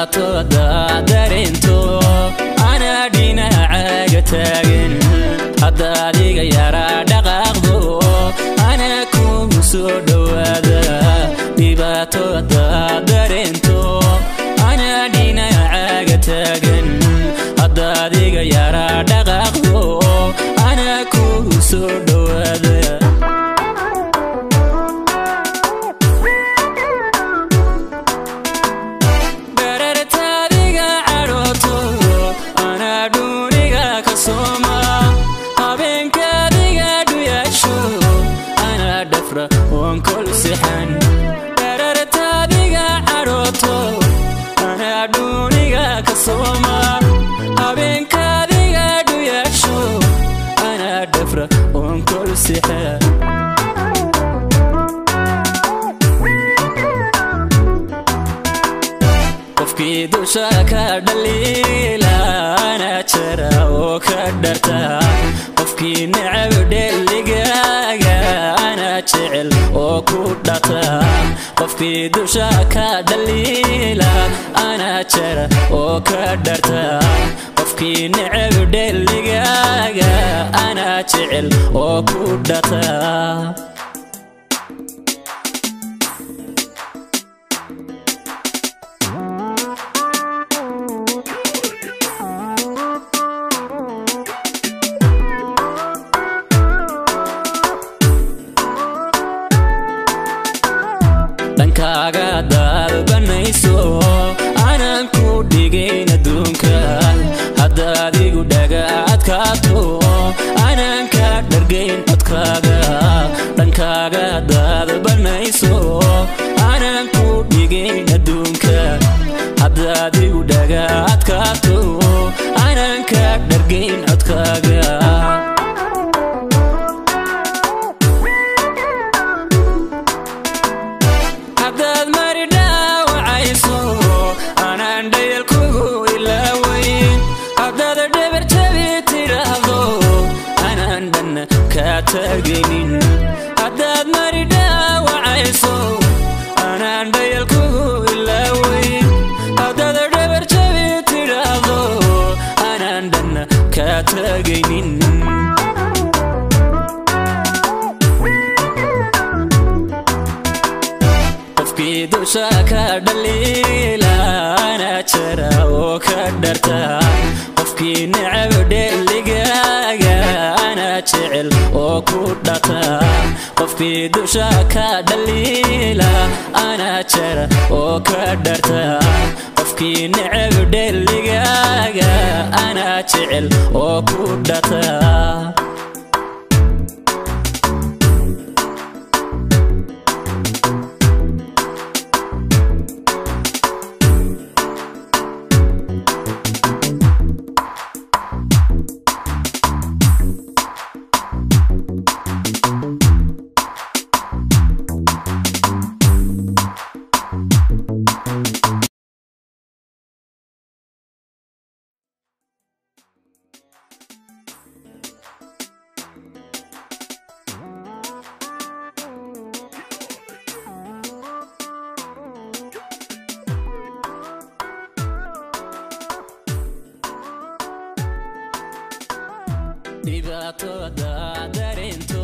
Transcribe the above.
dhibaato daadarinto ana dhinacaaga taagan hadda adiga yaraa dhaqaaqdo ana kugu soo dhawaada dhibaato daadarinto ana dhinacaaga taagan hadda adiga yaraa dhaqaaqdo ana kugu soo dhawaada وانكل سحن قررت هذه عروتو أنا دونيها كصوما أبينك هذه دويشو أنا دفرة وانكل سحن قفكي دوشاك دليلا أنا ترى وكدرتها قفكي نعب دلقاقا أنا جعل وكدرتها قفكي دوشاك دليلا أنا ترى وكدرتها قفكي نعب دلقاقا أنا جعل وكدرتها dhankaaga dalbanayso aanan ku dhigayn adduunka hadda adigu dhagaadkaato aanan ka dhargayn codkaaga dhankaaga dalbanayso aanan ku dhigayn adduunka hadda adigu dhagaadkaato aanan ka dhargayn codkaaga كاتجنين عداد مريدا وعيسو أنا عندي الكوكو إلا وين عداد الربر جبت راضو أنا عندنا كاتجنين قفكي دوشاك دليلا أنا ترى وكدرتها قفكي نعب دلقاقا أنا جعل وكدرتها قفكي دوشاك دليلا أنا ترى وكدرتها قفكي نعب دلقاقا أنا جعل وكدرتها dhibaato daadarinto